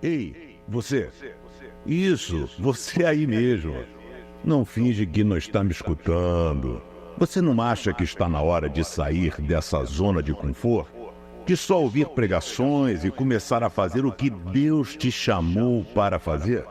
Ei, você. Isso, você aí mesmo. Não finge que não está me escutando. Você não acha que está na hora de sair dessa zona de conforto? De só ouvir pregações e começar a fazer o que Deus te chamou para fazer?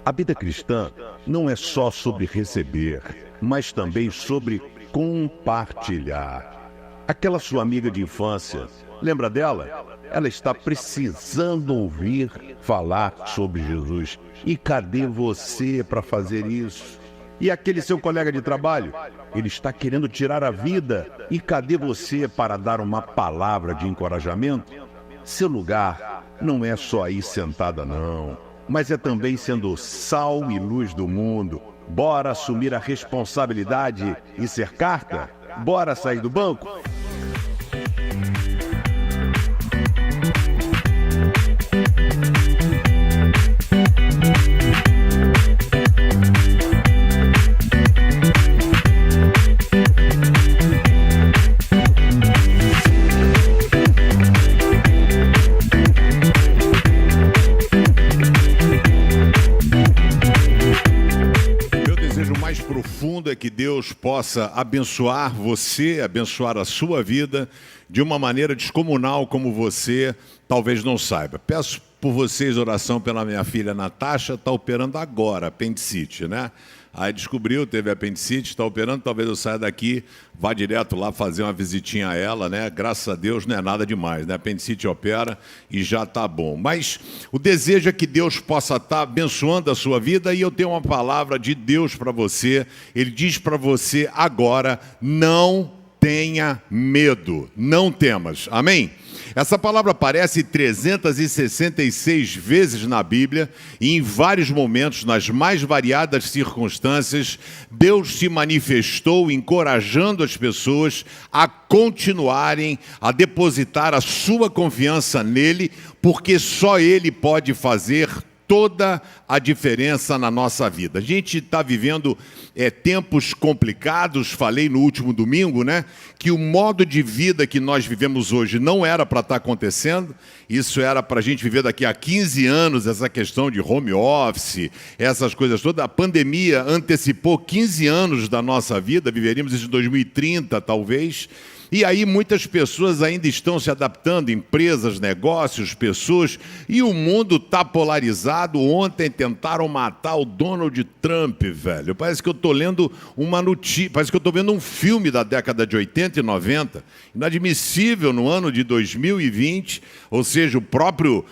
A vida cristã não é só sobre receber, mas também sobre compartilhar. Aquela sua amiga de infância, lembra dela? Ela está precisando ouvir falar sobre Jesus. E cadê você para fazer isso? E aquele seu colega de trabalho? Ele está querendo tirar a vida. E cadê você para dar uma palavra de encorajamento? Seu lugar não é só aí sentada, não, mas é também sendo sal e luz do mundo. Bora assumir a responsabilidade e ser carta? Bora sair do banco? É que Deus possa abençoar você, abençoar a sua vida de uma maneira descomunal como você talvez não saiba. Peço por vocês oração pela minha filha Natasha, está operando agora, apendicite, né? Aí descobriu, teve apendicite, está operando, talvez eu saia daqui, vá direto lá fazer uma visitinha a ela, né? Graças a Deus não é nada demais, né? Apendicite opera e já está bom. Mas o desejo é que Deus possa estar abençoando a sua vida e eu tenho uma palavra de Deus para você. Ele diz para você agora, não tenha medo, não temas. Amém? Essa palavra aparece 366 vezes na Bíblia e em vários momentos, nas mais variadas circunstâncias, Deus se manifestou encorajando as pessoas a continuarem a depositar a sua confiança nele, porque só ele pode fazer toda a diferença na nossa vida. A gente está vivendo tempos complicados, falei no último domingo, né? Que o modo de vida que nós vivemos hoje não era para estar acontecendo, isso era para a gente viver daqui a 15 anos, essa questão de home office, essas coisas todas. A pandemia antecipou 15 anos da nossa vida, viveríamos isso em 2030 talvez. E aí muitas pessoas ainda estão se adaptando, empresas, negócios, pessoas, e o mundo está polarizado. Ontem tentaram matar o Donald Trump, velho. Parece que eu estou lendo uma notícia, parece que eu estou vendo um filme da década de 80 e 90. Inadmissível no ano de 2020, ou seja, o próprio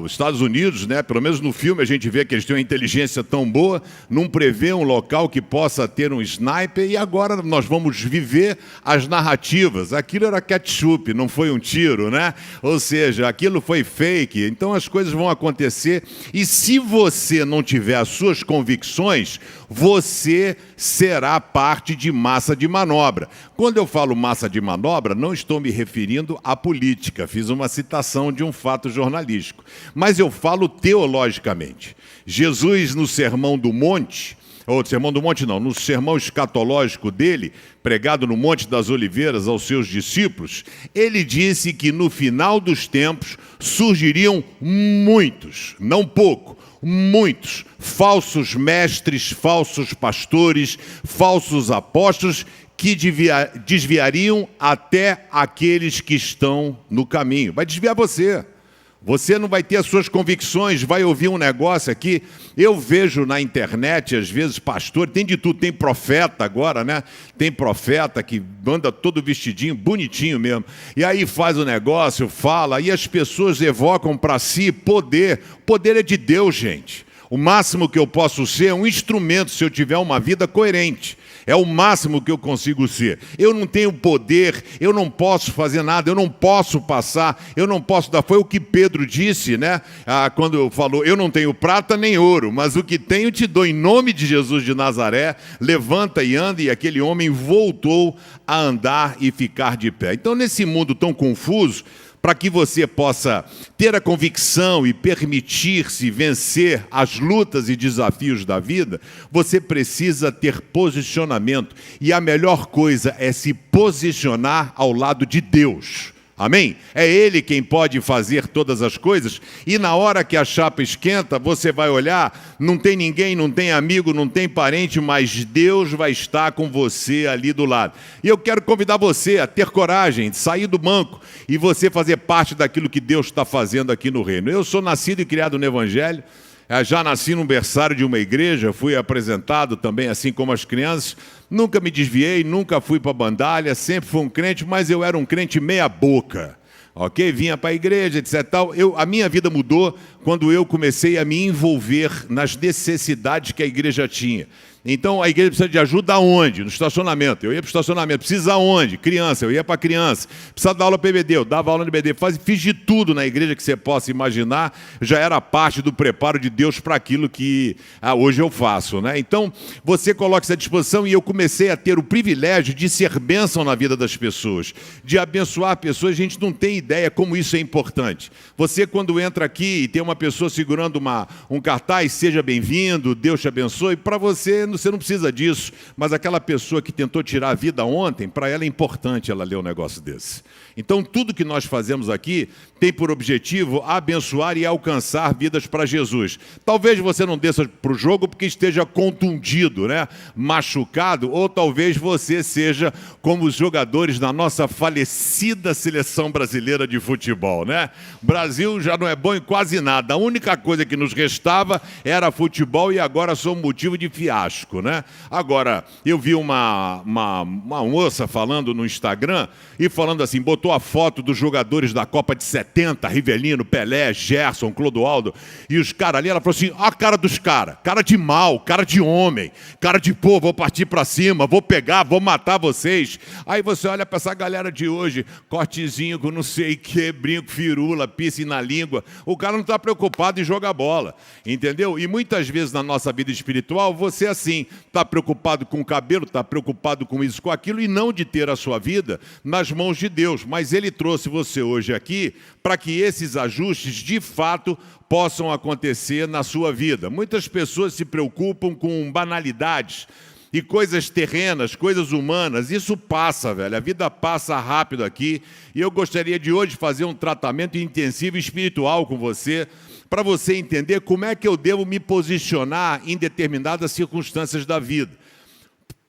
os Estados Unidos, né, pelo menos no filme a gente vê que eles têm uma inteligência tão boa, não prevê um local que possa ter um sniper, e agora nós vamos viver as narrativas. Aquilo era ketchup, não foi um tiro, né? Ou seja, aquilo foi fake. Então as coisas vão acontecer e se você não tiver as suas convicções, você será parte de massa de manobra. Quando eu falo massa de manobra, não estou me referindo à política. Fiz uma citação de um fato jornalístico. Mas eu falo teologicamente. Jesus, no Sermão do Monte, ou Sermão do Monte não, no sermão escatológico dele, pregado no Monte das Oliveiras aos seus discípulos, ele disse que no final dos tempos surgiriam muitos, não pouco, muitos falsos mestres, falsos pastores, falsos apóstolos, que desviariam até aqueles que estão no caminho. Vai desviar você. Você não vai ter as suas convicções, vai ouvir um negócio aqui. Eu vejo na internet, às vezes, pastor, tem de tudo, tem profeta agora, né? Tem profeta que anda todo vestidinho, bonitinho mesmo. E aí faz o negócio, fala, e as pessoas evocam para si poder. Poder é de Deus, gente. O máximo que eu posso ser é um instrumento se eu tiver uma vida coerente. É o máximo que eu consigo ser. Eu não tenho poder, eu não posso fazer nada, eu não posso passar, eu não posso dar. Foi o que Pedro disse, né? Quando falou, eu não tenho prata nem ouro, mas o que tenho te dou em nome de Jesus de Nazaré. Levanta e anda, e aquele homem voltou a andar e ficar de pé. Então, nesse mundo tão confuso, para que você possa ter a convicção e permitir-se vencer as lutas e desafios da vida, você precisa ter posicionamento. E a melhor coisa é se posicionar ao lado de Deus. Amém? É Ele quem pode fazer todas as coisas. E na hora que a chapa esquenta, você vai olhar, não tem ninguém, não tem amigo, não tem parente, mas Deus vai estar com você ali do lado. E eu quero convidar você a ter coragem de sair do banco e você fazer parte daquilo que Deus está fazendo aqui no reino. Eu sou nascido e criado no Evangelho. Já nasci num berçário de uma igreja, fui apresentado também assim como as crianças. Nunca me desviei, nunca fui para bandalha, sempre fui um crente, mas eu era um crente meia boca. Ok? Vinha para a igreja, etc. Tal. A minha vida mudou quando eu comecei a me envolver nas necessidades que a igreja tinha. Então, a igreja precisa de ajuda aonde? No estacionamento. Eu ia para o estacionamento. Precisa aonde? Criança. Eu ia para criança. Precisa dar aula para EBD. Eu dava aula no EBD. Fiz de tudo na igreja que você possa imaginar. Já era parte do preparo de Deus para aquilo que hoje eu faço, né? Então, você coloca isso à disposição e eu comecei a ter o privilégio de ser bênção na vida das pessoas, de abençoar pessoas. A gente não tem ideia como isso é importante. Você, quando entra aqui e tem uma pessoa segurando um cartaz, seja bem-vindo, Deus te abençoe, para você não precisa disso, mas aquela pessoa que tentou tirar a vida ontem, para ela é importante ela ler um negócio desse. Então, tudo que nós fazemos aqui tem por objetivo abençoar e alcançar vidas para Jesus. Talvez você não desça para o jogo porque esteja contundido, né? Machucado, ou talvez você seja como os jogadores da nossa falecida seleção brasileira de futebol, né? O Brasil já não é bom em quase nada. A única coisa que nos restava era futebol e agora sou motivo de fiasco, né? Agora, eu vi uma moça falando no Instagram e falando assim, botou a foto dos jogadores da Copa de 70, Rivelino, Pelé, Gerson, Clodoaldo, e os caras ali, ela falou assim, a cara dos caras, cara de mal, cara de homem, cara de pô, vou partir pra cima, vou pegar, vou matar vocês. Aí você olha pra essa galera de hoje, cortezinho com não sei o que, brinco, firula, piercing na língua, o cara não tá preocupado em jogar bola, entendeu? E muitas vezes na nossa vida espiritual, você assim, tá preocupado com o cabelo, tá preocupado com isso, com aquilo, e não de ter a sua vida nas mãos de Deus, mas Ele trouxe você hoje aqui para que esses ajustes, de fato, possam acontecer na sua vida. Muitas pessoas se preocupam com banalidades e coisas terrenas, coisas humanas. Isso passa, velho. A vida passa rápido aqui. E eu gostaria de hoje fazer um tratamento intensivo espiritual com você, para você entender como é que eu devo me posicionar em determinadas circunstâncias da vida.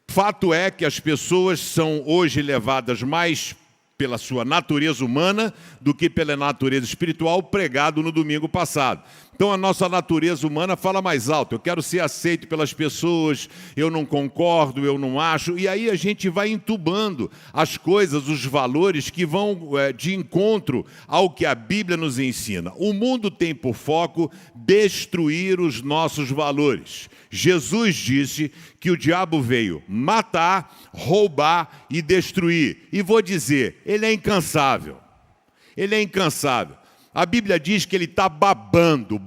Fato é que as pessoas são hoje levadas mais pela sua natureza humana do que pela natureza espiritual, pregado no domingo passado. Então a nossa natureza humana fala mais alto, eu quero ser aceito pelas pessoas, eu não concordo, eu não acho, e aí a gente vai entubando as coisas, os valores que vão de encontro ao que a Bíblia nos ensina. O mundo tem por foco destruir os nossos valores. Jesus disse que o diabo veio matar, roubar e destruir. E vou dizer, ele é incansável. Ele é incansável. A Bíblia diz que ele está babando,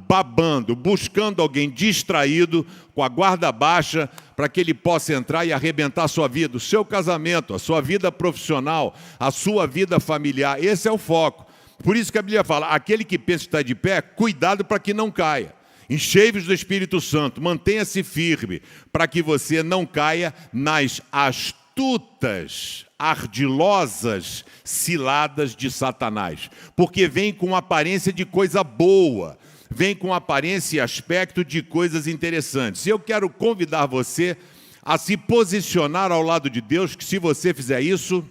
buscando alguém distraído, com a guarda baixa, para que ele possa entrar e arrebentar a sua vida, o seu casamento, a sua vida profissional, a sua vida familiar. Esse é o foco. Por isso que a Bíblia fala, aquele que pensa estar de pé, cuidado para que não caia. Enchei-vos do Espírito Santo, mantenha-se firme, para que você não caia nas astutas, ardilosas ciladas de Satanás, porque vem com aparência de coisa boa, vem com aparência e aspecto de coisas interessantes. Eu quero convidar você a se posicionar ao lado de Deus, que se você fizer isso,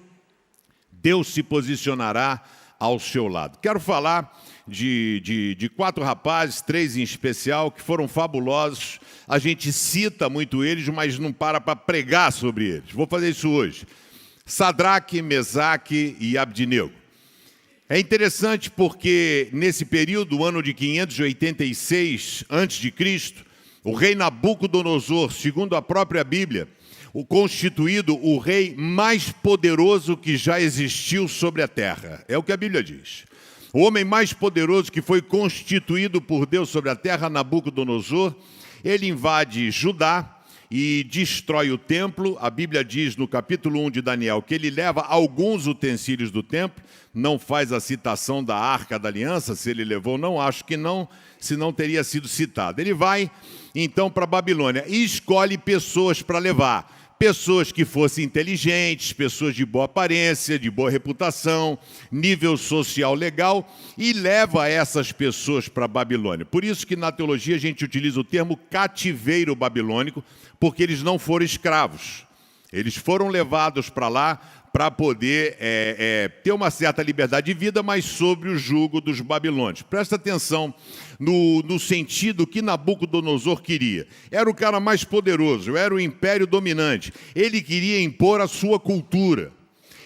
Deus se posicionará ao seu lado. Quero falar de 4 rapazes, 3 em especial, que foram fabulosos. A gente cita muito eles, mas não para pregar sobre eles. Vou fazer isso hoje. Sadraque, Mesaque e Abdinego. É interessante porque nesse período, ano de 586 a.C., o rei Nabucodonosor, segundo a própria Bíblia, o constituído o rei mais poderoso que já existiu sobre a terra. É o que a Bíblia diz. O homem mais poderoso que foi constituído por Deus sobre a terra, Nabucodonosor, ele invade Judá e destrói o templo. A Bíblia diz no capítulo 1 de Daniel que ele leva alguns utensílios do templo, não faz a citação da Arca da Aliança, se ele levou, não, acho que não, senão teria sido citado. Ele vai então para a Babilônia e escolhe pessoas para levar. pessoas que fossem inteligentes, pessoas de boa aparência, de boa reputação, nível social legal, e leva essas pessoas para a Babilônia. Por isso que na teologia a gente utiliza o termo cativeiro babilônico, porque eles não foram escravos. Eles foram levados para lá para poder ter uma certa liberdade de vida, mas sob o jugo dos babilônios. Presta atenção no sentido que Nabucodonosor queria. Era o cara mais poderoso, era o império dominante. Ele queria impor a sua cultura.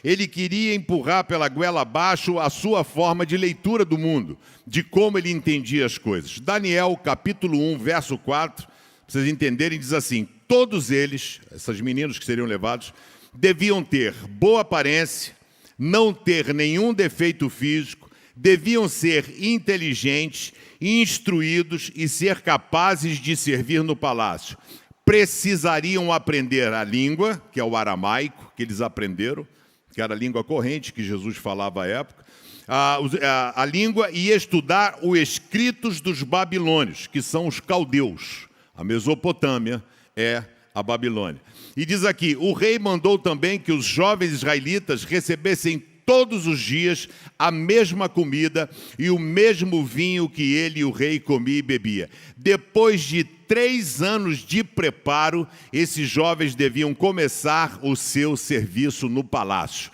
Ele queria empurrar pela goela abaixo a sua forma de leitura do mundo, de como ele entendia as coisas. Daniel, capítulo 1, verso 4, para vocês entenderem, diz assim: todos eles, esses meninos que seriam levados, deviam ter boa aparência, não ter nenhum defeito físico, deviam ser inteligentes, instruídos e ser capazes de servir no palácio. Precisariam aprender a língua, que é o aramaico, que eles aprenderam, que era a língua corrente que Jesus falava à época, a língua, e estudar os escritos dos babilônios, que são os caldeus. A Mesopotâmia é a Babilônia. E diz aqui: o rei mandou também que os jovens israelitas recebessem todos os dias a mesma comida e o mesmo vinho que ele e o rei comia e bebia. Depois de 3 anos de preparo, esses jovens deviam começar o seu serviço no palácio.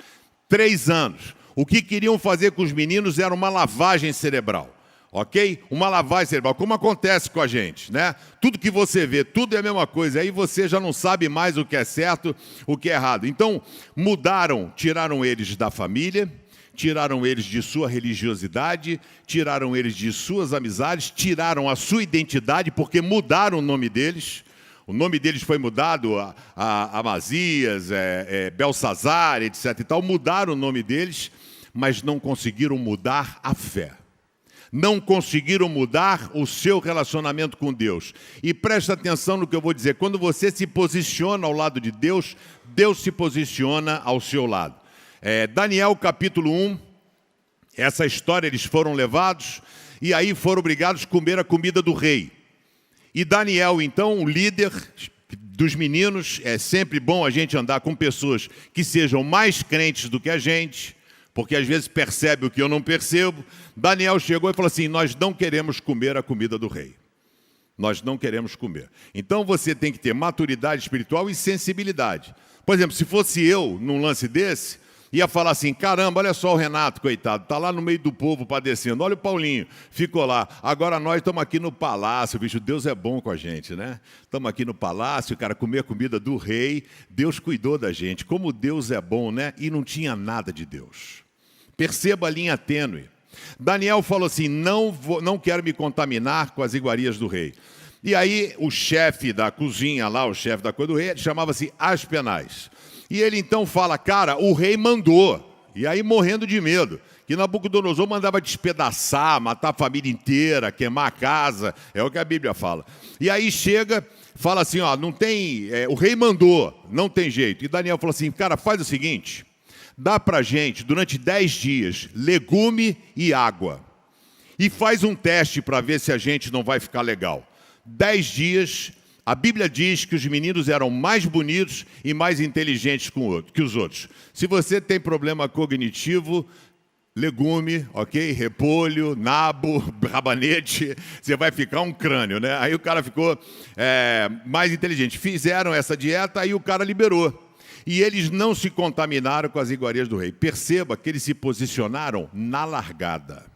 3 anos. O que queriam fazer com os meninos era uma lavagem cerebral. Ok? Uma lavagem cerebral, como acontece com a gente, né? Tudo que você vê, tudo é a mesma coisa, aí você já não sabe mais o que é certo, o que é errado. Então, tiraram eles da família, tiraram eles de sua religiosidade, tiraram eles de suas amizades, tiraram a sua identidade, porque mudaram o nome deles. O nome deles foi mudado a Amazias, Belsazar, etc. e tal. Mudaram o nome deles, mas não conseguiram mudar a fé. Não conseguiram mudar o seu relacionamento com Deus. E presta atenção no que eu vou dizer. Quando você se posiciona ao lado de Deus, Deus se posiciona ao seu lado. Daniel capítulo 1, essa história, eles foram levados e aí foram obrigados a comer a comida do rei. E Daniel, então, o líder dos meninos, é sempre bom a gente andar com pessoas que sejam mais crentes do que a gente, porque às vezes percebe o que eu não percebo. Daniel chegou e falou assim: nós não queremos comer a comida do rei. Nós não queremos comer. Então você tem que ter maturidade espiritual e sensibilidade. Por exemplo, se fosse eu num lance desse, ia falar assim: caramba, olha só o Renato, coitado, está lá no meio do povo padecendo. Olha o Paulinho, ficou lá. Agora nós estamos aqui no palácio, bicho, Deus é bom com a gente, né? Estamos aqui no palácio, cara, comer a comida do rei. Deus cuidou da gente. Como Deus é bom, né? E não tinha nada de Deus. Perceba a linha tênue. Daniel falou assim: não quero me contaminar com as iguarias do rei. E aí o chefe da cozinha lá, o chefe da coisa do rei, chamava-se Aspenaz. E ele então fala: cara, o rei mandou. E aí morrendo de medo, que Nabucodonosor mandava despedaçar, matar a família inteira, queimar a casa, é o que a Bíblia fala. E aí chega, fala assim: ó, não tem, o rei mandou, não tem jeito. E Daniel falou assim: cara, faz o seguinte, dá pra gente, durante 10 dias, legume e água. E faz um teste para ver se a gente não vai ficar legal. 10 dias, a Bíblia diz que os meninos eram mais bonitos e mais inteligentes que os outros. Se você tem problema cognitivo, legume, ok? Repolho, nabo, rabanete, você vai ficar um crânio, né? Aí o cara ficou mais inteligente. Fizeram essa dieta, aí o cara liberou. E eles não se contaminaram com as iguarias do rei. Perceba que eles se posicionaram na largada.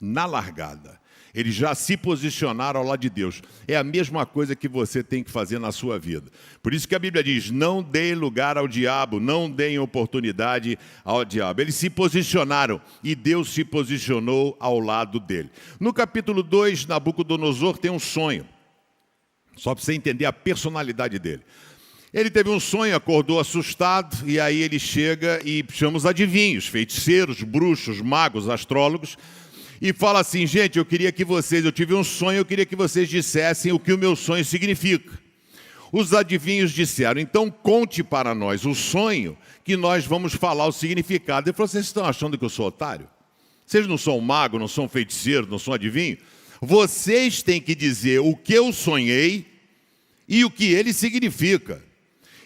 Na largada. Eles já se posicionaram ao lado de Deus. É a mesma coisa que você tem que fazer na sua vida. Por isso que a Bíblia diz: não deem lugar ao diabo, não deem oportunidade ao diabo. Eles se posicionaram e Deus se posicionou ao lado dele. No capítulo 2, Nabucodonosor tem um sonho. Só para você entender a personalidade dele. Ele teve um sonho, acordou assustado, e aí ele chega e chama os adivinhos, feiticeiros, bruxos, magos, astrólogos, e fala assim: gente, eu tive um sonho, eu queria que vocês dissessem o que o meu sonho significa. Os adivinhos disseram: então conte para nós o sonho, que nós vamos falar o significado. Ele falou: vocês estão achando que eu sou otário? Vocês não são mago, não são feiticeiro, não são adivinho? Vocês têm que dizer o que eu sonhei e o que ele significa.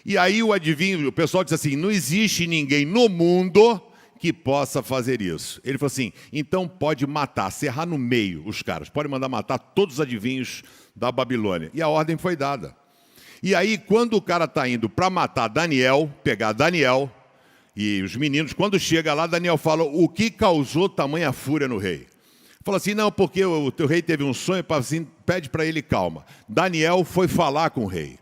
E aí o pessoal disse assim, não existe ninguém no mundo que possa fazer isso. Ele falou assim, então pode matar, serrar no meio os caras, pode mandar matar todos os adivinhos da Babilônia. E a ordem foi dada. E aí, quando o cara está indo para matar Daniel, pegar Daniel e os meninos, quando chega lá, Daniel fala, o que causou tamanha fúria no rei? Fala assim, não, porque o teu rei teve um sonho, assim, pede para ele calma. Daniel foi falar com o rei.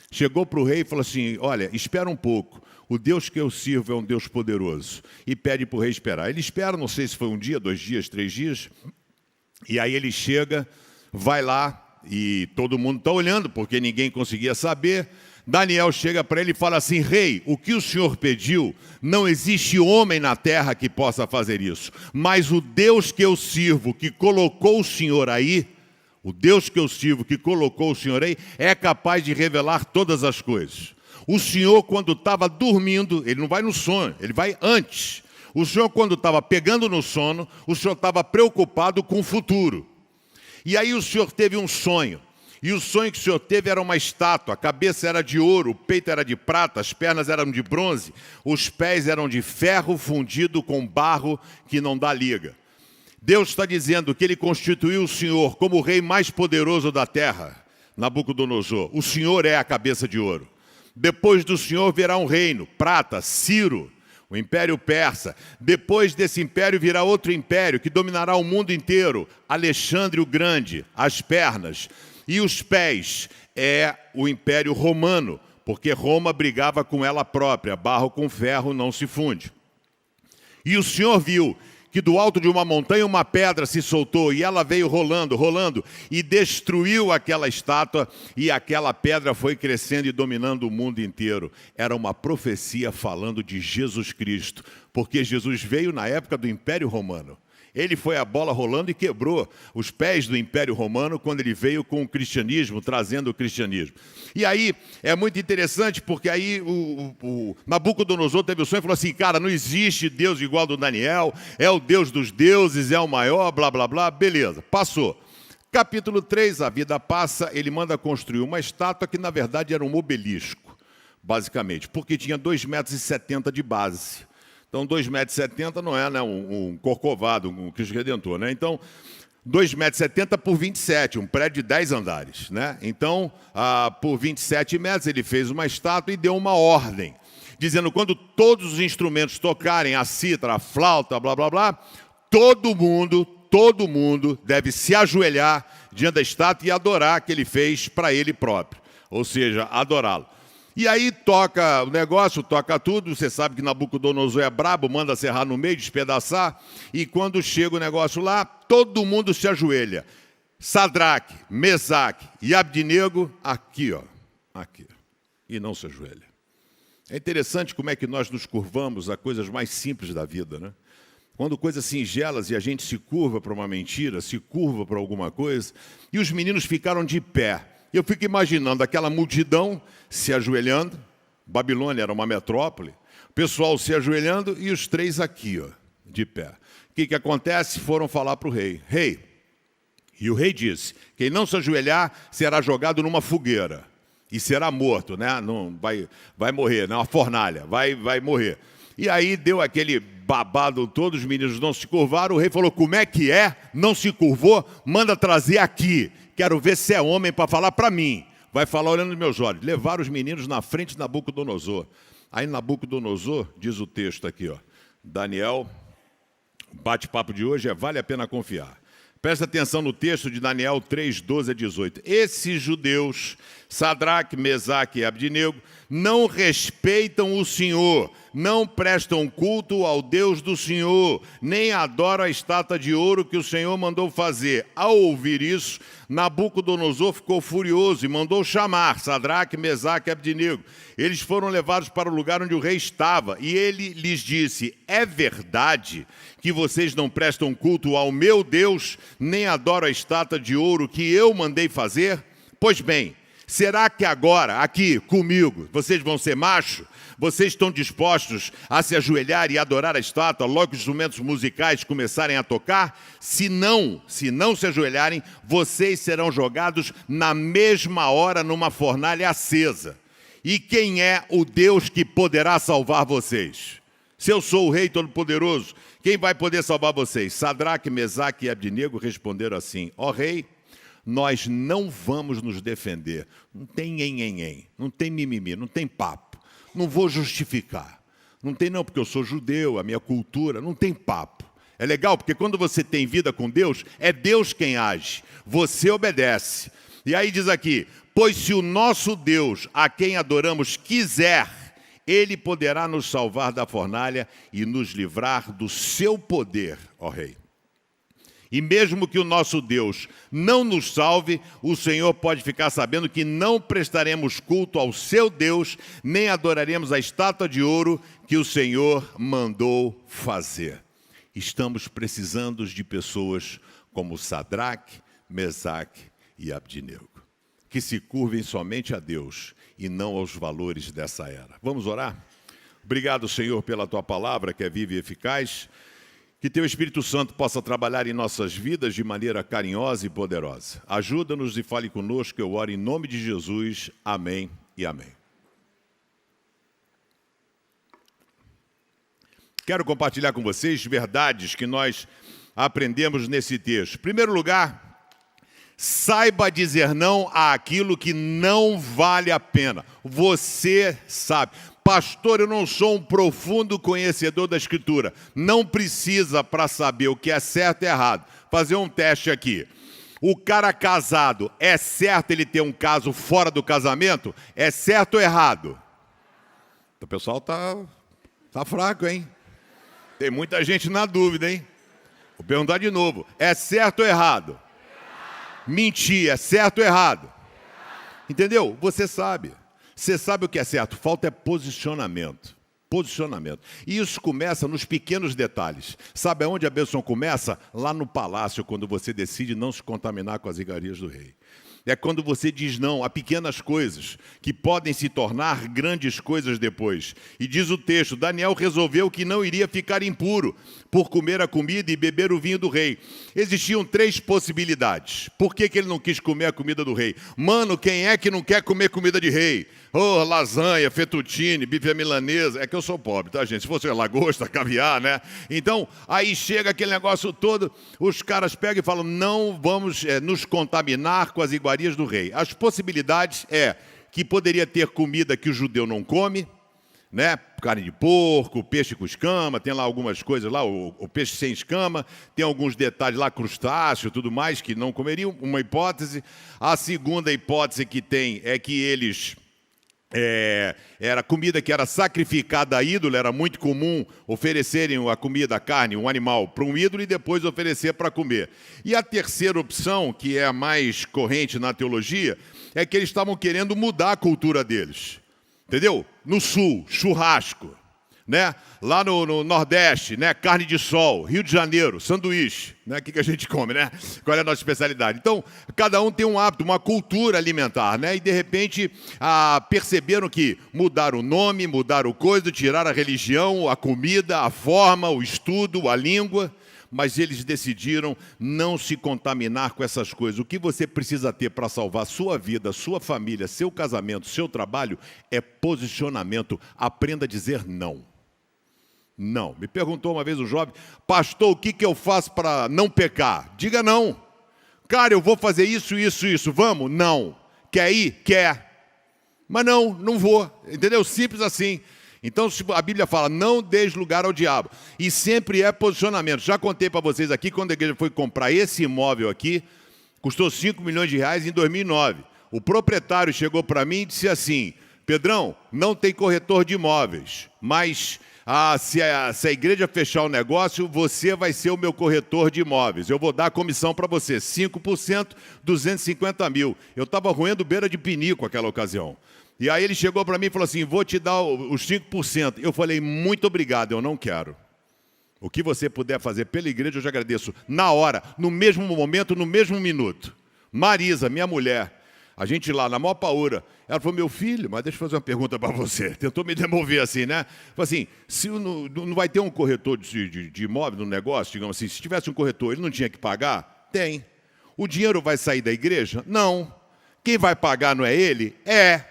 Chegou para o rei e falou assim, olha, espera um pouco. O Deus que eu sirvo é um Deus poderoso. E pede para o rei esperar. Ele espera, não sei se foi 1 dia, 2 dias, 3 dias. E aí ele chega, vai lá e todo mundo está olhando, porque ninguém conseguia saber. Daniel chega para ele e fala assim, rei, o que o senhor pediu, não existe homem na terra que possa fazer isso. Mas o Deus que eu sirvo, que colocou o senhor aí, o Deus que eu sirvo, que colocou o senhor aí, é capaz de revelar todas as coisas. O senhor, quando estava dormindo, ele não vai no sonho, ele vai antes. O senhor, quando estava pegando no sono, o senhor estava preocupado com o futuro. E aí o senhor teve um sonho. E o sonho que o senhor teve era uma estátua, a cabeça era de ouro, o peito era de prata, as pernas eram de bronze, os pés eram de ferro fundido com barro que não dá liga. Deus está dizendo que ele constituiu o senhor como o rei mais poderoso da terra, Nabucodonosor. O senhor é a cabeça de ouro. Depois do senhor virá um reino, prata, Ciro, o Império Persa. Depois desse império virá outro império que dominará o mundo inteiro, Alexandre o Grande, as pernas. E os pés é o Império Romano, porque Roma brigava com ela própria, barro com ferro não se funde. E o senhor viu que do alto de uma montanha uma pedra se soltou e ela veio rolando, rolando e destruiu aquela estátua e aquela pedra foi crescendo e dominando o mundo inteiro. Era uma profecia falando de Jesus Cristo, porque Jesus veio na época do Império Romano. Ele foi a bola rolando e quebrou os pés do Império Romano quando ele veio com o cristianismo, trazendo o cristianismo. E aí é muito interessante porque aí o Nabucodonosor teve o sonho e falou assim, cara, não existe Deus igual do Daniel, é o Deus dos deuses, é o maior, blá, blá, blá, beleza, passou. Capítulo 3, a vida passa, ele manda construir uma estátua que na verdade era um obelisco, basicamente, porque tinha 2,70 metros de base. Então, 2,70 metros não é, né, um corcovado, um Cristo Redentor, né? Então, 2,70 metros por 27, um prédio de 10 andares, né? Então, por 27 metros, ele fez uma estátua e deu uma ordem, dizendo, quando todos os instrumentos tocarem a cítara, a flauta, blá, blá, blá, todo mundo deve se ajoelhar diante da estátua e adorar o que ele fez para ele próprio, ou seja, adorá-lo. E aí toca o negócio, toca tudo, você sabe que Nabucodonosor é brabo, manda serrar no meio, despedaçar, e quando chega o negócio lá, todo mundo se ajoelha. Sadraque, Mesaque e Abdinego, aqui, ó, aqui, e não se ajoelha. É interessante como é que nós nos curvamos a coisas mais simples da vida, né? Quando coisas singelas e a gente se curva para uma mentira, se curva para alguma coisa, e os meninos ficaram de pé. Eu fico imaginando aquela multidão se ajoelhando, Babilônia era uma metrópole, o pessoal se ajoelhando e os três aqui, ó, de pé. O que acontece? Foram falar para o rei. Rei, e o rei disse, quem não se ajoelhar será jogado numa fogueira e será morto, né? Não, vai morrer, né? Uma fornalha, vai morrer. E aí deu aquele babado todo, os meninos não se curvaram, o rei falou, como é que é? Não se curvou? Manda trazer aqui. Quero ver se é homem para falar para mim. Vai falar olhando nos meus olhos. Levaram os meninos na frente de Nabucodonosor. Aí Nabucodonosor, diz o texto aqui, ó. Daniel, bate-papo de hoje vale a pena confiar. Presta atenção no texto de Daniel 3, 12 a 18. Esses judeus, Sadraque, Mesaque e Abdinego, não respeitam o Senhor, não prestam culto ao Deus do Senhor, nem adoram a estátua de ouro que o Senhor mandou fazer. Ao ouvir isso, Nabucodonosor ficou furioso e mandou chamar Sadraque, Mesaque e Abdinego. Eles foram levados para o lugar onde o rei estava e ele lhes disse, é verdade que vocês não prestam culto ao meu Deus, nem adoram a estátua de ouro que eu mandei fazer? Pois bem, será que agora, aqui comigo, vocês vão ser macho? Vocês estão dispostos a se ajoelhar e adorar a estátua logo que os instrumentos musicais começarem a tocar? Se não se ajoelharem, vocês serão jogados na mesma hora numa fornalha acesa. E quem é o Deus que poderá salvar vocês? Se eu sou o Rei Todo-Poderoso, quem vai poder salvar vocês? Sadraque, Mesaque e Abdinego responderam assim: ó Rei, nós não vamos nos defender. Não tem nhenhenhen, não tem mimimi, não tem papo. Não vou justificar. Não tem não, porque eu sou judeu, a minha cultura, não tem papo. É legal, porque quando você tem vida com Deus, é Deus quem age. Você obedece. E aí diz aqui: pois se o nosso Deus, a quem adoramos, quiser, Ele poderá nos salvar da fornalha e nos livrar do seu poder, ó Rei. E mesmo que o nosso Deus não nos salve, o Senhor pode ficar sabendo que não prestaremos culto ao seu Deus, nem adoraremos a estátua de ouro que o Senhor mandou fazer. Estamos precisando de pessoas como Sadraque, Mesaque e Abdinego, que se curvem somente a Deus e não aos valores dessa era. Vamos orar? Obrigado, Senhor, pela Tua palavra, que é viva e eficaz. Que Teu Espírito Santo possa trabalhar em nossas vidas de maneira carinhosa e poderosa. Ajuda-nos e fale conosco, eu oro em nome de Jesus. Amém e amém. Quero compartilhar com vocês verdades que nós aprendemos nesse texto. Em primeiro lugar, saiba dizer não àquilo que não vale a pena. Você sabe. Pastor, eu não sou um profundo conhecedor da Escritura. Não precisa, para saber o que é certo e errado. Fazer um teste aqui. O cara casado, é certo ele ter um caso fora do casamento? É certo ou errado? O pessoal tá fraco, hein? Tem muita gente na dúvida, hein? Vou perguntar de novo. É certo ou errado? Mentir, é certo ou errado? Entendeu? Você sabe. Você sabe o que é certo, falta é posicionamento. Posicionamento. E isso começa nos pequenos detalhes. Sabe aonde a bênção começa? Lá no palácio, quando você decide não se contaminar com as iguarias do rei. É quando você diz não a pequenas coisas que podem se tornar grandes coisas depois. E diz o texto, Daniel resolveu que não iria ficar impuro por comer a comida e beber o vinho do rei. Existiam 3 possibilidades. Por que ele não quis comer a comida do rei? Mano, quem é que não quer comer comida de rei? Oh, lasanha, fettuccine, bife à milanesa. É que eu sou pobre, tá, gente? Se fosse lagosta, caviar, né? Então, aí chega aquele negócio todo, os caras pegam e falam, não vamos nos contaminar com as iguarias do rei. As possibilidades é que poderia ter comida que o judeu não come, né? Carne de porco, peixe com escama, tem lá algumas coisas lá, o peixe sem escama, tem alguns detalhes lá, crustáceo, tudo mais, que não comeriam, uma hipótese. A segunda hipótese que tem é que eles... era comida que era sacrificada a ídolo, era muito comum oferecerem a comida, a carne, um animal para um ídolo e depois oferecer para comer. E a terceira opção, que é a mais corrente na teologia, é que eles estavam querendo mudar a cultura deles. Entendeu? No sul, churrasco, né? Lá no Nordeste, né? Carne de sol, Rio de Janeiro, sanduíche, né? O que a gente come, né? Qual é a nossa especialidade? Então, cada um tem um hábito, uma cultura alimentar, né? E de repente perceberam que mudaram o nome, mudaram coisa, tiraram a religião, a comida, a forma, o estudo, a língua, mas eles decidiram não se contaminar com essas coisas. O que você precisa ter para salvar sua vida, sua família, seu casamento, seu trabalho, é posicionamento. Aprenda a dizer não. Não. Me perguntou uma vez o jovem, pastor, o que eu faço para não pecar? Diga não. Cara, eu vou fazer isso, isso, isso. Vamos? Não. Quer ir? Quer. Mas não vou. Entendeu? Simples assim. Então, a Bíblia fala, não deis lugar ao diabo. E sempre é posicionamento. Já contei para vocês aqui, quando a igreja foi comprar esse imóvel aqui, custou 5 milhões de reais em 2009. O proprietário chegou para mim e disse assim, Pedrão, não tem corretor de imóveis, mas se a igreja fechar o negócio, você vai ser o meu corretor de imóveis. Eu vou dar a comissão para você, 5%, 250 mil. Eu estava roendo beira de pinico naquela ocasião. E aí ele chegou para mim e falou assim, vou te dar os 5%. Eu falei, muito obrigado, eu não quero. O que você puder fazer pela igreja, eu já agradeço. Na hora, no mesmo momento, no mesmo minuto. Marisa, minha mulher, a gente lá na maior paura, ela falou, meu filho, mas deixa eu fazer uma pergunta para você. Tentou me demover assim, né? Falou assim, se não vai ter um corretor de imóvel no negócio, digamos assim, se tivesse um corretor, ele não tinha que pagar? Tem. O dinheiro vai sair da igreja? Não. Quem vai pagar não é ele? É.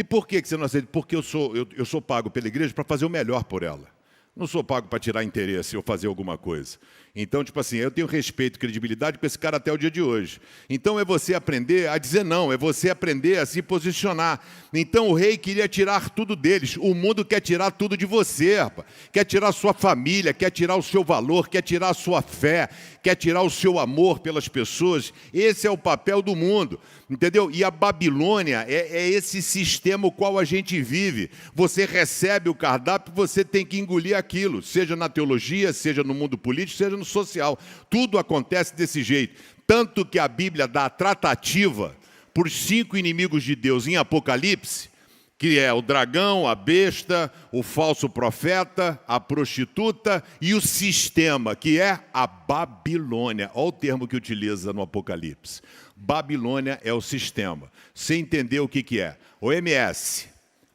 E por que você não aceita? Porque eu sou pago pela igreja para fazer o melhor por ela. Não sou pago para tirar interesse ou fazer alguma coisa. Então, tipo assim, eu tenho respeito e credibilidade com esse cara até o dia de hoje. Então é você aprender a dizer não, é você aprender a se posicionar. Então o rei queria tirar tudo deles. O mundo quer tirar tudo de você, rapaz. Quer tirar a sua família, quer tirar o seu valor, quer tirar a sua fé, quer tirar o seu amor pelas pessoas. Esse é o papel do mundo, entendeu? E a Babilônia é esse sistema o qual a gente vive. Você recebe o cardápio, você tem que engolir aquilo, seja na teologia, seja no mundo político, seja no social. Tudo acontece desse jeito. Tanto que a Bíblia dá a tratativa por 5 inimigos de Deus em Apocalipse, que é o dragão, a besta, o falso profeta, a prostituta e o sistema, que é a Babilônia. Olha o termo que utiliza no Apocalipse. Babilônia é o sistema. Você entendeu o que é? OMS,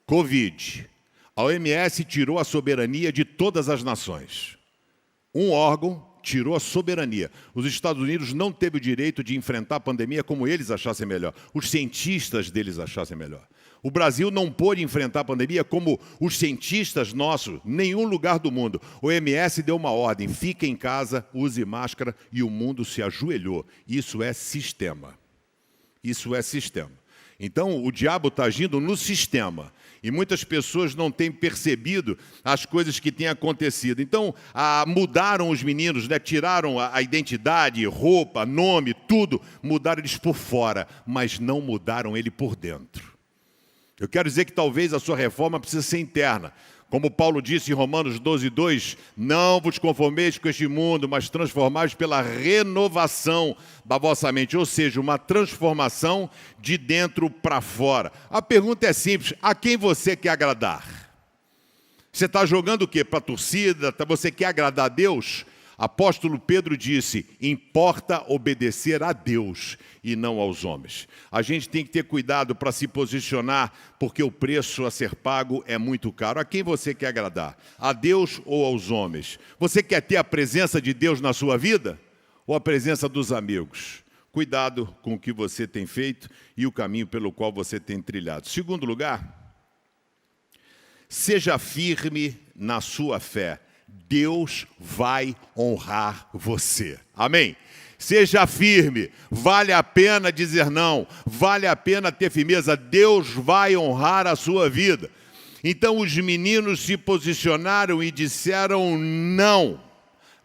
Covid. A OMS tirou a soberania de todas as nações. Um órgão tirou a soberania. Os Estados Unidos não teve o direito de enfrentar a pandemia como eles achassem melhor. Os cientistas deles achassem melhor. O Brasil não pôde enfrentar a pandemia como os cientistas nossos, nenhum lugar do mundo. O OMS deu uma ordem, fique em casa, use máscara, e o mundo se ajoelhou. Isso é sistema. Isso é sistema. Então, o diabo está agindo no sistema. E muitas pessoas não têm percebido as coisas que têm acontecido. Então, mudaram os meninos, né? Tiraram a identidade, roupa, nome, tudo. Mudaram eles por fora, mas não mudaram ele por dentro. Eu quero dizer que talvez a sua reforma precise ser interna. Como Paulo disse em Romanos 12:2, não vos conformeis com este mundo, mas transformai-vos pela renovação da vossa mente. Ou seja, uma transformação de dentro para fora. A pergunta é simples, a quem você quer agradar? Você está jogando o quê? Para a torcida? Você quer agradar a Deus? Apóstolo Pedro disse, importa obedecer a Deus e não aos homens. A gente tem que ter cuidado para se posicionar, porque o preço a ser pago é muito caro. A quem você quer agradar? A Deus ou aos homens? Você quer ter a presença de Deus na sua vida? Ou a presença dos amigos? Cuidado com o que você tem feito e o caminho pelo qual você tem trilhado. Segundo lugar, seja firme na sua fé. Deus vai honrar você. Amém? Seja firme, vale a pena dizer não, vale a pena ter firmeza, Deus vai honrar a sua vida. Então os meninos se posicionaram e disseram não,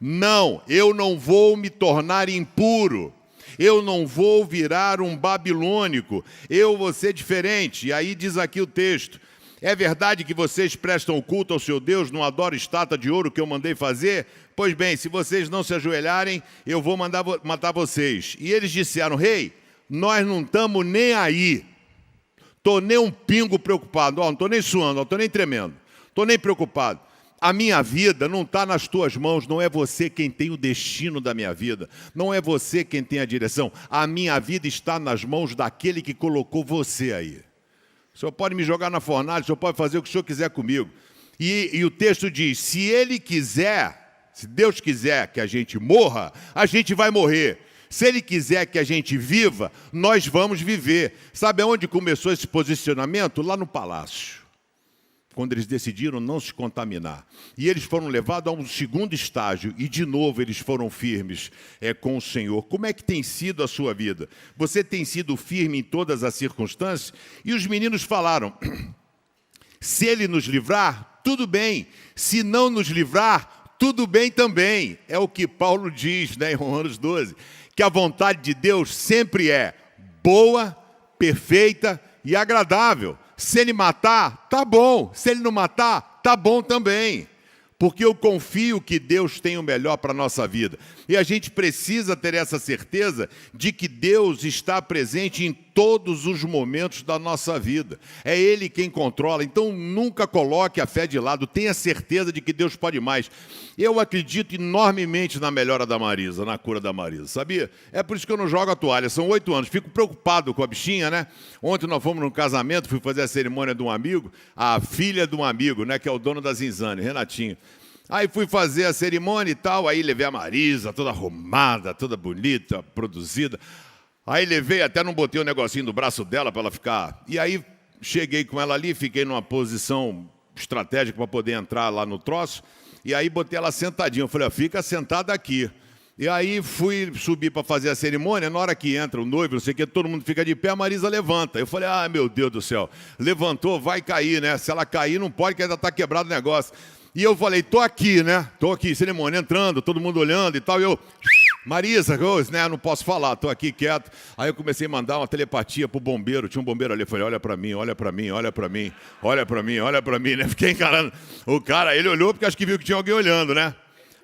não, eu não vou me tornar impuro, eu não vou virar um babilônico, eu vou ser diferente. E aí diz aqui o texto, é verdade que vocês prestam culto ao seu Deus, não adoram estátua de ouro que eu mandei fazer? Pois bem, se vocês não se ajoelharem, eu vou matar vocês. E eles disseram, rei, nós não estamos nem aí. Estou nem um pingo preocupado, não estou nem suando, não estou nem tremendo, estou nem preocupado. A minha vida não está nas tuas mãos, não é você quem tem o destino da minha vida, não é você quem tem a direção. A minha vida está nas mãos daquele que colocou você aí. O senhor pode me jogar na fornalha, o senhor pode fazer o que o senhor quiser comigo. E o texto diz, se ele quiser, se Deus quiser que a gente morra, a gente vai morrer. Se ele quiser que a gente viva, nós vamos viver. Sabe aonde começou esse posicionamento? Lá no palácio. Quando eles decidiram não se contaminar. E eles foram levados a um segundo estágio, e de novo eles foram firmes com o Senhor. Como é que tem sido a sua vida? Você tem sido firme em todas as circunstâncias? E os meninos falaram, se ele nos livrar, tudo bem. Se não nos livrar, tudo bem também. É o que Paulo diz, né, em Romanos 12, que a vontade de Deus sempre é boa, perfeita e agradável. Se ele matar, tá bom. Se ele não matar, tá bom também. Porque eu confio que Deus tem o melhor para a nossa vida. E a gente precisa ter essa certeza de que Deus está presente em todos os momentos da nossa vida. É Ele quem controla. Então nunca coloque a fé de lado. Tenha certeza de que Deus pode mais. Eu acredito enormemente na melhora da Marisa, na cura da Marisa, sabia? É por isso que eu não jogo a toalha. São 8 anos. Fico preocupado com a bichinha, né? Ontem nós fomos num casamento, fui fazer a cerimônia de um amigo, a filha de um amigo, né? Que é o dono da Zinzane, Renatinho. Aí fui fazer a cerimônia e tal, aí levei a Marisa, toda arrumada, toda bonita, produzida. Aí levei, até não botei o negocinho do braço dela para ela ficar... E aí cheguei com ela ali, fiquei numa posição estratégica para poder entrar lá no troço, e aí botei ela sentadinha. Eu falei, ó, fica sentada aqui. E aí fui subir para fazer a cerimônia. Na hora que entra o noivo, não sei o que, todo mundo fica de pé, a Marisa levanta. Eu falei, ah, meu Deus do céu, levantou, vai cair, né? Se ela cair, não pode, que ainda está quebrado o negócio. E eu falei, tô aqui, né? Tô aqui, cerimônia, entrando, todo mundo olhando e tal. E eu, Marisa, né? Não posso falar, tô aqui quieto. Aí eu comecei a mandar uma telepatia pro bombeiro. Tinha um bombeiro ali, eu falei, olha pra mim, olha pra mim, olha pra mim, olha pra mim, olha pra mim, né? Fiquei encarando. O cara, ele olhou porque acho que viu que tinha alguém olhando, né?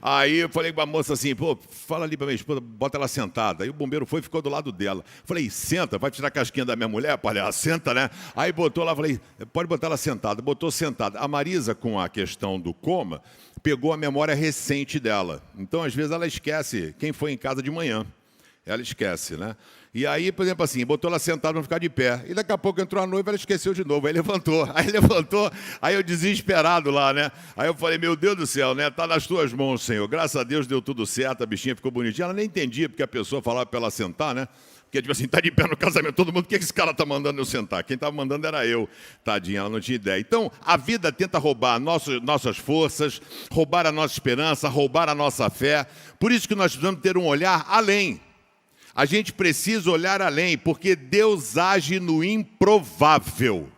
Aí eu falei com a moça assim, pô, fala ali pra minha esposa, bota ela sentada. Aí o bombeiro foi e ficou do lado dela. Falei, senta, vai tirar a casquinha da minha mulher, palhaço, senta, né? Aí botou lá, falei, pode botar ela sentada. Botou sentada. A Marisa, com a questão do coma, pegou a memória recente dela. Então, às vezes, ela esquece quem foi em casa de manhã. Ela esquece, né? E aí, por exemplo, assim, botou ela sentada para não ficar de pé. E daqui a pouco entrou a noiva, ela esqueceu de novo. Aí levantou, aí eu desesperado lá, né? Aí eu falei, meu Deus do céu, né? Tá nas tuas mãos, Senhor. Graças a Deus deu tudo certo, a bichinha ficou bonitinha. Ela nem entendia, porque a pessoa falava para ela sentar, né? Porque, tipo assim, tá de pé no casamento, todo mundo, o que esse cara tá mandando eu sentar? Quem tava mandando era eu, tadinha, ela não tinha ideia. Então, a vida tenta roubar nossas forças, roubar a nossa esperança, roubar a nossa fé. Por isso que nós precisamos ter um olhar além. A gente precisa olhar além, porque Deus age no improvável.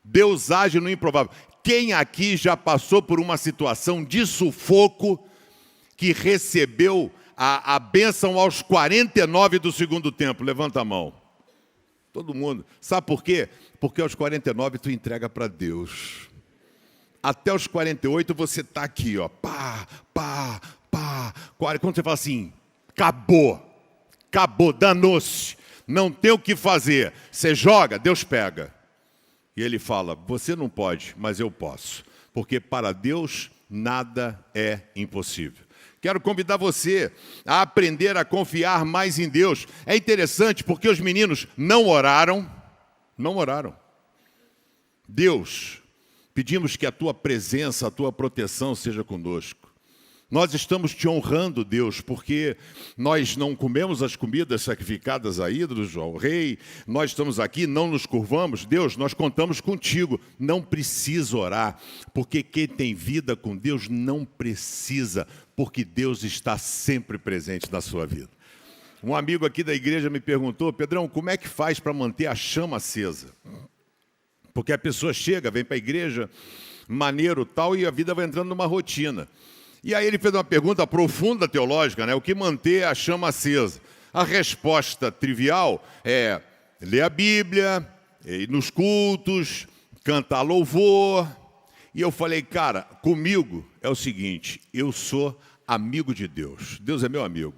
Deus age no improvável. Quem aqui já passou por uma situação de sufoco que recebeu a bênção aos 49 do segundo tempo? Levanta a mão. Todo mundo. Sabe por quê? Porque aos 49 tu entrega para Deus. Até os 48 você está aqui, ó. Pá, pá, pá. Quando você fala assim, acabou. Acabou, danou-se, não tem o que fazer. Você joga, Deus pega. E ele fala, você não pode, mas eu posso. Porque para Deus nada é impossível. Quero convidar você a aprender a confiar mais em Deus. É interessante porque os meninos não oraram. Deus, pedimos que a tua presença, a tua proteção seja conosco. Nós estamos te honrando, Deus, porque nós não comemos as comidas sacrificadas a ídolos, ao rei. Nós estamos aqui, não nos curvamos. Deus, nós contamos contigo. Não precisa orar, porque quem tem vida com Deus não precisa, porque Deus está sempre presente na sua vida. Um amigo aqui da igreja me perguntou, Pedrão, como é que faz para manter a chama acesa? Porque a pessoa chega, vem para a igreja, maneiro tal, e a vida vai entrando numa rotina. E aí ele fez uma pergunta profunda teológica, né? O que manter a chama acesa? A resposta trivial é ler a Bíblia, ir nos cultos, cantar louvor. E eu falei, cara, comigo é o seguinte, eu sou amigo de Deus. Deus é meu amigo,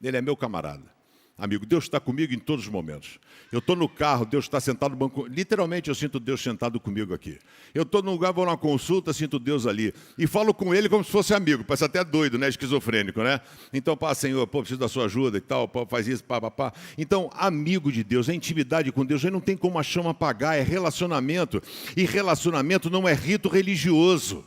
Ele é meu camarada. Amigo, Deus está comigo em todos os momentos. Eu estou no carro, Deus está sentado no banco. Literalmente eu sinto Deus sentado comigo aqui. Eu estou num lugar, vou numa consulta, sinto Deus ali. E falo com Ele como se fosse amigo. Parece até doido, né? Esquizofrênico, né? Então, pá, Senhor, pô, preciso da sua ajuda e tal, pô, faz isso, pá, pá, pá. Então, amigo de Deus, é intimidade com Deus. Aí não tem como a chama apagar, é relacionamento. E relacionamento não é rito religioso.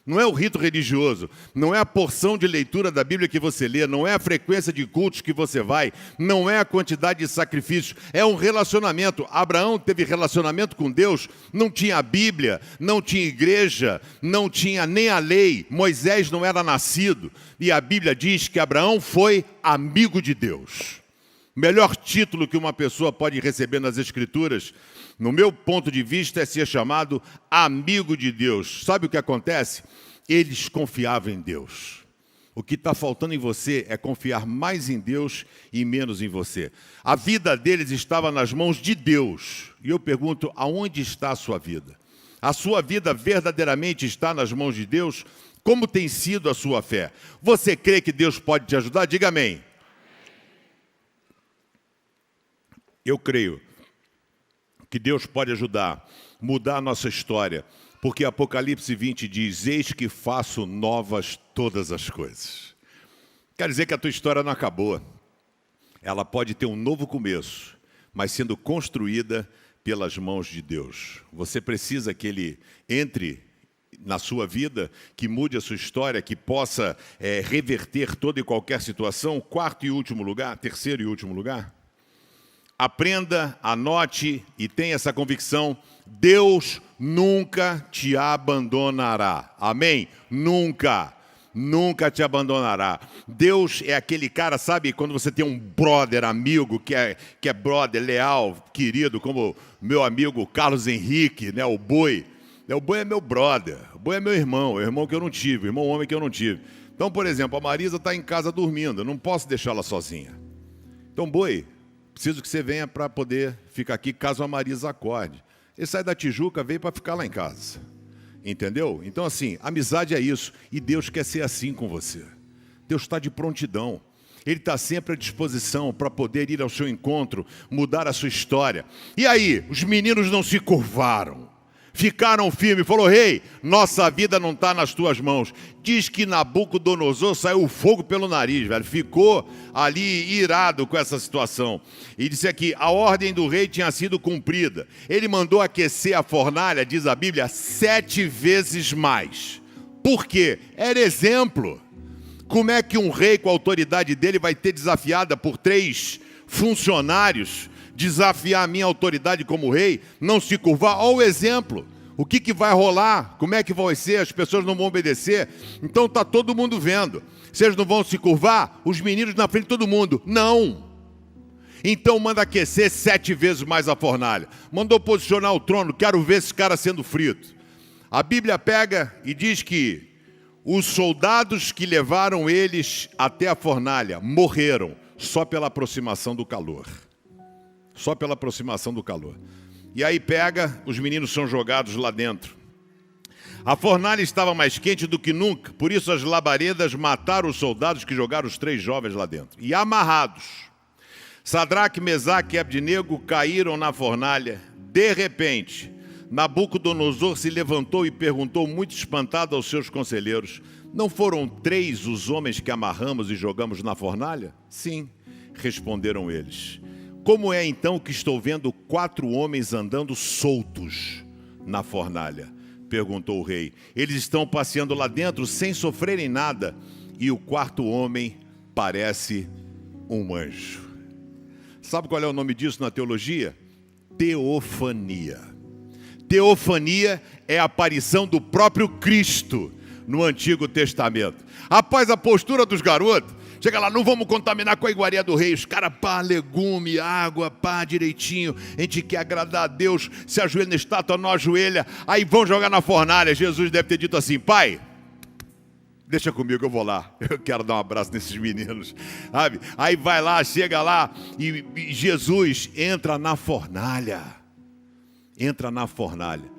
Não é o rito religioso, não é a porção de leitura da Bíblia que você lê, não é a frequência de cultos que você vai, não é a quantidade de sacrifícios, é um relacionamento. Abraão teve relacionamento com Deus, não tinha a Bíblia, não tinha igreja, não tinha nem a lei, Moisés não era nascido, e a Bíblia diz que Abraão foi amigo de Deus. Melhor título que uma pessoa pode receber nas Escrituras, no meu ponto de vista, é ser chamado amigo de Deus. Sabe o que acontece? Eles confiavam em Deus. O que está faltando em você é confiar mais em Deus e menos em você. A vida deles estava nas mãos de Deus. E eu pergunto, aonde está a sua vida? A sua vida verdadeiramente está nas mãos de Deus? Como tem sido a sua fé? Você crê que Deus pode te ajudar? Diga amém. Eu creio que Deus pode ajudar, mudar a nossa história, porque Apocalipse 20 diz, eis que faço novas todas as coisas. Quer dizer que a tua história não acabou. Ela pode ter um novo começo, mas sendo construída pelas mãos de Deus. Você precisa que Ele entre na sua vida, que mude a sua história, que possa reverter toda e qualquer situação. Quarto e último lugar, terceiro e último lugar. aprenda, anote e tenha essa convicção: Deus nunca te abandonará. Amém? Nunca. Nunca te abandonará. Deus é aquele cara, sabe, quando você tem um brother, amigo, que é brother, leal, querido, como meu amigo Carlos Henrique, né, o Boi. O Boi é meu brother, o Boi é meu irmão, o irmão que eu não tive, o irmão homem que eu não tive. Então, por exemplo, a Marisa está em casa dormindo, eu não posso deixá-la sozinha. Então, Boi, preciso que você venha para poder ficar aqui caso a Marisa acorde. Ele sai da Tijuca, veio para ficar lá em casa. Entendeu? Então, assim, amizade é isso. E Deus quer ser assim com você. Deus está de prontidão. Ele está sempre à disposição para poder ir ao seu encontro, mudar a sua história. E aí, os meninos não se curvaram. Ficaram firmes. Falou: rei, nossa vida não está nas tuas mãos. Diz que Nabucodonosor saiu fogo pelo nariz, velho. Ficou ali irado com essa situação. E disse aqui: a ordem do rei tinha sido cumprida. Ele mandou aquecer a fornalha, diz a Bíblia, 7 vezes mais. Por quê? Era exemplo. Como é que um rei com a autoridade dele vai ter desafiada por 3 funcionários, desafiar a minha autoridade como rei, não se curvar? Olha o exemplo. O que vai rolar? Como é que vai ser? As pessoas não vão obedecer? Então está todo mundo vendo. Vocês não vão se curvar? Os meninos na frente de todo mundo. Não. Então manda aquecer 7 vezes mais a fornalha. Mandou posicionar o trono. Quero ver esse cara sendo frito. A Bíblia pega e diz que os soldados que levaram eles até a fornalha morreram só pela aproximação do calor. Só pela aproximação do calor. E aí pega, os meninos são jogados lá dentro. A fornalha estava mais quente do que nunca, por isso as labaredas mataram os soldados que jogaram os 3 jovens lá dentro. E amarrados, Sadraque, Mesaque e Abdenego caíram na fornalha. De repente, Nabucodonosor se levantou e perguntou, muito espantado, aos seus conselheiros: não foram 3 os homens que amarramos e jogamos na fornalha? Sim, responderam eles. Como é então que estou vendo 4 homens andando soltos na fornalha? Perguntou o rei. Eles estão passeando lá dentro sem sofrerem nada. E o 4º homem parece um anjo. Sabe qual é o nome disso na teologia? Teofania. Teofania é a aparição do próprio Cristo no Antigo Testamento. Após a postura dos garotos, chega lá: não vamos contaminar com a iguaria do rei. Os caras, pá, legume, água, pá, direitinho. A gente quer agradar a Deus, se ajoelha na estátua, não ajoelha. Aí vão jogar na fornalha. Jesus deve ter dito assim: pai, deixa comigo, eu vou lá. Eu quero dar um abraço nesses meninos, sabe? Aí vai lá, chega lá e Jesus entra na fornalha. Entra na fornalha.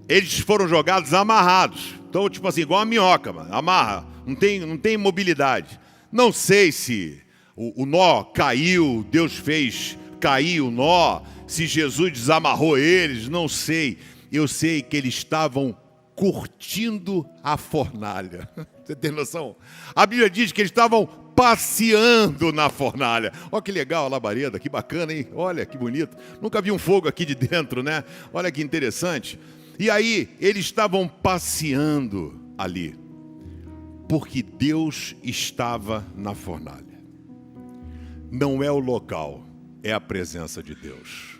Eles foram jogados amarrados. Então, tipo assim, igual a minhoca, mano. Amarra, não tem mobilidade. Não sei se o nó caiu, Deus fez cair o nó, se Jesus desamarrou eles, não sei. Eu sei que eles estavam curtindo a fornalha. Você tem noção? A Bíblia diz que eles estavam passeando na fornalha. Olha que legal a labareda, que bacana, hein? Olha que bonito. Nunca vi um fogo aqui de dentro, né? Olha que interessante. E aí, eles estavam passeando ali, porque Deus estava na fornalha. Não é o local, é a presença de Deus.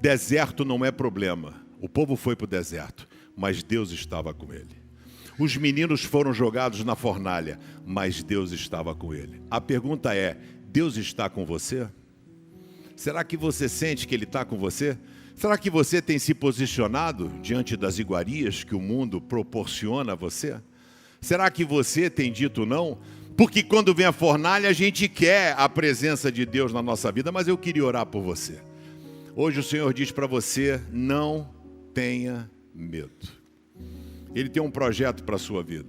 Deserto não é problema. O povo foi para o deserto, mas Deus estava com ele. Os meninos foram jogados na fornalha, mas Deus estava com ele. A pergunta é: Deus está com você? Será que você sente que Ele está com você? Será que você tem se posicionado diante das iguarias que o mundo proporciona a você? Será que você tem dito não? Porque quando vem a fornalha, a gente quer a presença de Deus na nossa vida, mas eu queria orar por você. Hoje o Senhor diz para você: não tenha medo. Ele tem um projeto para a sua vida.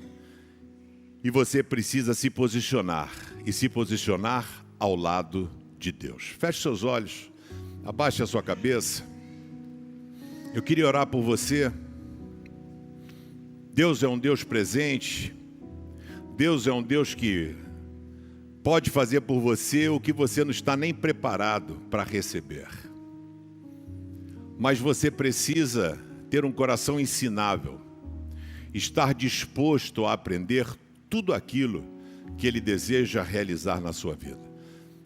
E você precisa se posicionar, e se posicionar ao lado de Deus. Feche seus olhos, abaixe a sua cabeça. Eu queria orar por você. Deus é um Deus presente. Deus é um Deus que pode fazer por você o que você não está nem preparado para receber. Mas você precisa ter um coração ensinável, estar disposto a aprender tudo aquilo que Ele deseja realizar na sua vida.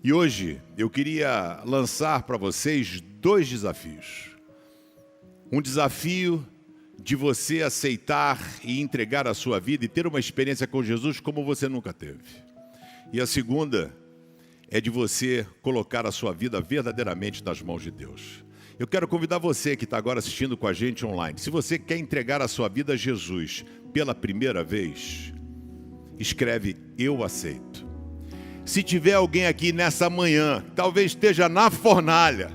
E hoje eu queria lançar para vocês 2 desafios. Um desafio de você aceitar e entregar a sua vida e ter uma experiência com Jesus como você nunca teve. E a segunda é de você colocar a sua vida verdadeiramente nas mãos de Deus. Eu quero convidar você que está agora assistindo com a gente online. Se você quer entregar a sua vida a Jesus pela primeira vez, escreve "Eu aceito". Se tiver alguém aqui nessa manhã, talvez esteja na fornalha,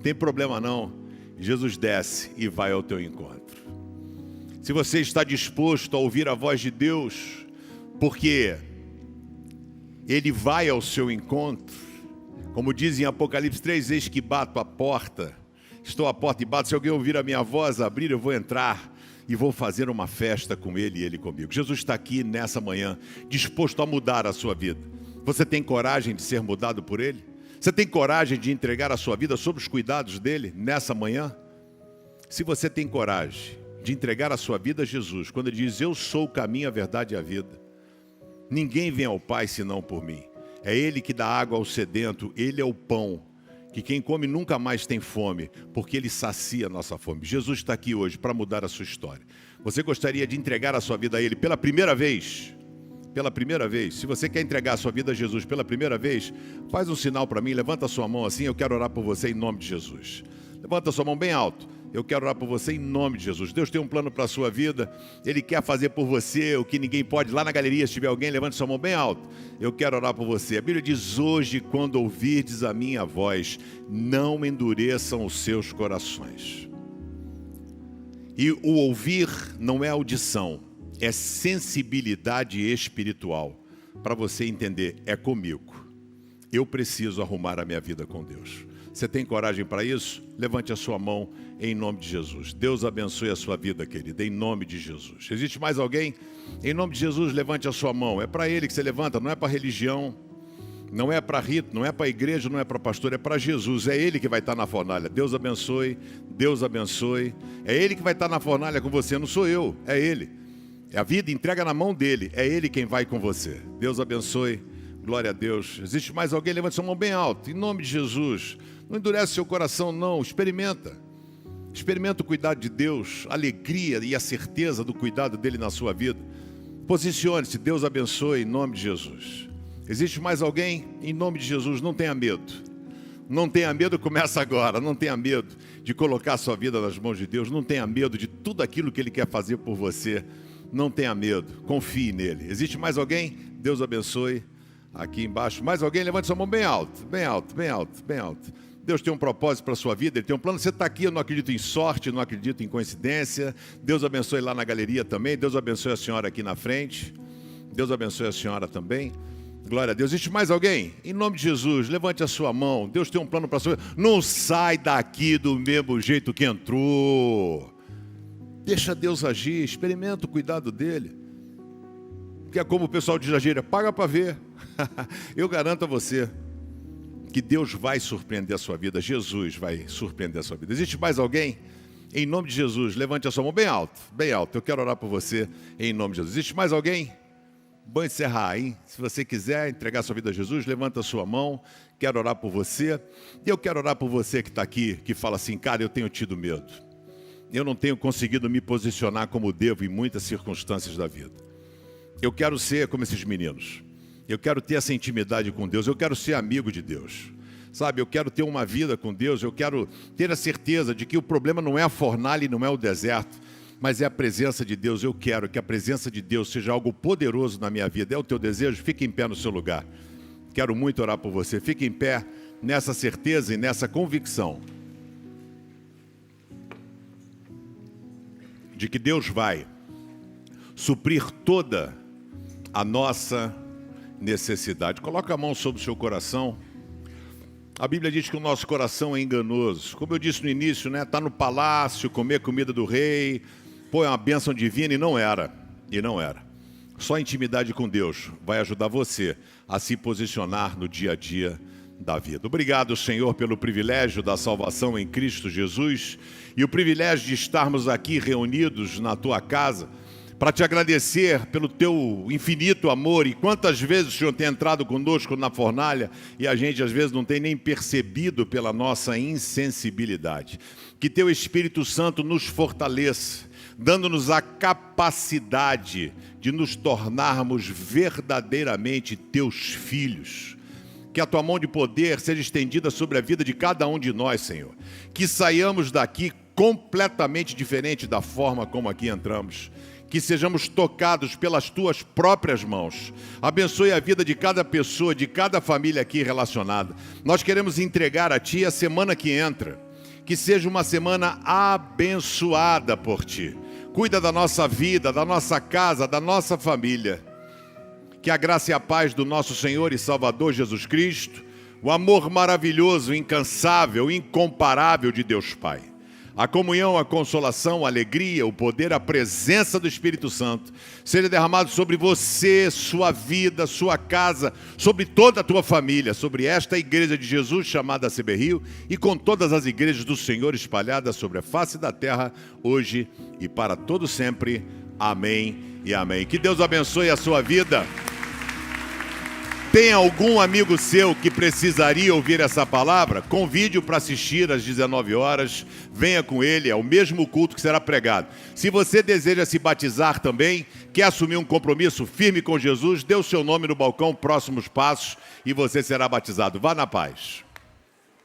tem problema não, Jesus desce e vai ao teu encontro. Se você está disposto a ouvir a voz de Deus, porque Ele vai ao seu encontro, como diz em Apocalipse 3, eis que bato a porta, estou à porta e bato, se alguém ouvir a minha voz abrir, eu vou entrar e vou fazer uma festa com Ele e Ele comigo. Jesus está aqui nessa manhã, disposto a mudar a sua vida. Você tem coragem de ser mudado por Ele? Você tem coragem de entregar a sua vida sob os cuidados dEle nessa manhã? Se você tem coragem de entregar a sua vida a Jesus, quando Ele diz, eu sou o caminho, a verdade e a vida, ninguém vem ao Pai senão por mim. É Ele que dá água ao sedento, Ele é o pão, que quem come nunca mais tem fome, porque Ele sacia a nossa fome. Jesus está aqui hoje para mudar a sua história. Você gostaria de entregar a sua vida a Ele pela primeira vez? Pela primeira vez, se você quer entregar a sua vida a Jesus pela primeira vez, faz um sinal para mim, levanta a sua mão assim, eu quero orar por você em nome de Jesus. Levanta a sua mão bem alto, eu quero orar por você em nome de Jesus. Deus tem um plano para a sua vida, Ele quer fazer por você o que ninguém pode. Lá na galeria, se tiver alguém, levante sua mão bem alto, eu quero orar por você. A Bíblia diz, hoje, quando ouvirdes a minha voz, não endureçam os seus corações. E o ouvir não é audição, é sensibilidade espiritual. Para você entender, é comigo. Eu preciso arrumar a minha vida com Deus. Você tem coragem para isso? Levante a sua mão em nome de Jesus. Deus abençoe a sua vida, querida, em nome de Jesus. Existe mais alguém? Em nome de Jesus, levante a sua mão. É para Ele que você levanta, não é para religião, não é para rito, não é para igreja, não é para pastor, é para Jesus. É Ele que vai estar na fornalha. Deus abençoe, Deus abençoe. É Ele que vai estar na fornalha com você, não sou eu, é Ele. A vida entrega na mão dEle, é Ele quem vai com você. Deus abençoe, glória a Deus. Existe mais alguém? Levante sua mão bem alto, em nome de Jesus. Não endurece seu coração não, experimenta o cuidado de Deus, a alegria e a certeza do cuidado dEle na sua vida. Posicione-se, Deus abençoe, em nome de Jesus. Existe mais alguém? Em nome de Jesus, não tenha medo. Não tenha medo, começa agora. Não tenha medo de colocar a sua vida nas mãos de Deus. Não tenha medo de tudo aquilo que Ele quer fazer por você. Não tenha medo, confie nele. Existe mais alguém? Deus abençoe. Aqui embaixo, mais alguém? Levante sua mão bem alto, bem alto, bem alto, bem alto. Deus tem um propósito para a sua vida, Ele tem um plano. Você está aqui, eu não acredito em sorte, não acredito em coincidência. Deus abençoe lá na galeria também. Deus abençoe a senhora aqui na frente. Deus abençoe a senhora também. Glória a Deus. Existe mais alguém? Em nome de Jesus, levante a sua mão. Deus tem um plano para a sua vida. Não sai daqui do mesmo jeito que entrou. Deixa Deus agir, experimenta o cuidado dEle. Que é como o pessoal de Jagira, paga para ver. Eu garanto a você que Deus vai surpreender a sua vida. Jesus vai surpreender a sua vida. Existe mais alguém? Em nome de Jesus, levante a sua mão bem alto, bem alto. Eu quero orar por você em nome de Jesus. Existe mais alguém? Vou encerrar, hein? Se você quiser entregar sua vida a Jesus, levanta a sua mão. Quero orar por você. E eu quero orar por você que está aqui, que fala assim, cara, eu tenho tido medo. Eu não tenho conseguido me posicionar como devo em muitas circunstâncias da vida. Eu quero ser como esses meninos. Eu quero ter essa intimidade com Deus. Eu quero ser amigo de Deus. Sabe, eu quero ter uma vida com Deus. Eu quero ter a certeza de que o problema não é a fornalha e não é o deserto, mas é a presença de Deus. Eu quero que a presença de Deus seja algo poderoso na minha vida. É o teu desejo? Fique em pé no seu lugar. Quero muito orar por você. Fique em pé nessa certeza e nessa convicção de que Deus vai suprir toda a nossa necessidade. Coloca a mão sobre o seu coração. A Bíblia diz que o nosso coração é enganoso. Como eu disse no início, né? Tá no palácio, comer comida do rei, pô, é uma bênção divina, e não era. Só a intimidade com Deus vai ajudar você a se posicionar no dia a dia da vida. Obrigado, Senhor, pelo privilégio da salvação em Cristo Jesus e o privilégio de estarmos aqui reunidos na Tua casa para te agradecer pelo teu infinito amor. E quantas vezes o Senhor tem entrado conosco na fornalha e a gente às vezes não tem nem percebido pela nossa insensibilidade. Que teu Espírito Santo nos fortaleça, dando-nos a capacidade de nos tornarmos verdadeiramente teus filhos. Que a tua mão de poder seja estendida sobre a vida de cada um de nós, Senhor. Que saiamos daqui completamente diferente da forma como aqui entramos. Que sejamos tocados pelas tuas próprias mãos. Abençoe a vida de cada pessoa, de cada família aqui relacionada. Nós queremos entregar a ti a semana que entra. Que seja uma semana abençoada por ti. Cuida da nossa vida, da nossa casa, da nossa família. Que a graça e a paz do nosso Senhor e Salvador Jesus Cristo, o amor maravilhoso, incansável, incomparável de Deus Pai, a comunhão, a consolação, a alegria, o poder, a presença do Espírito Santo seja derramado sobre você, sua vida, sua casa, sobre toda a tua família, sobre esta igreja de Jesus chamada CB Rio e com todas as igrejas do Senhor espalhadas sobre a face da terra, hoje e para todo sempre. Amém e amém. Que Deus abençoe a sua vida. Tem algum amigo seu que precisaria ouvir essa palavra? Convide-o para assistir às 19 horas. Venha com ele, é o mesmo culto que será pregado. Se você deseja se batizar também, quer assumir um compromisso firme com Jesus, dê o seu nome no balcão Próximos Passos e você será batizado. Vá na paz.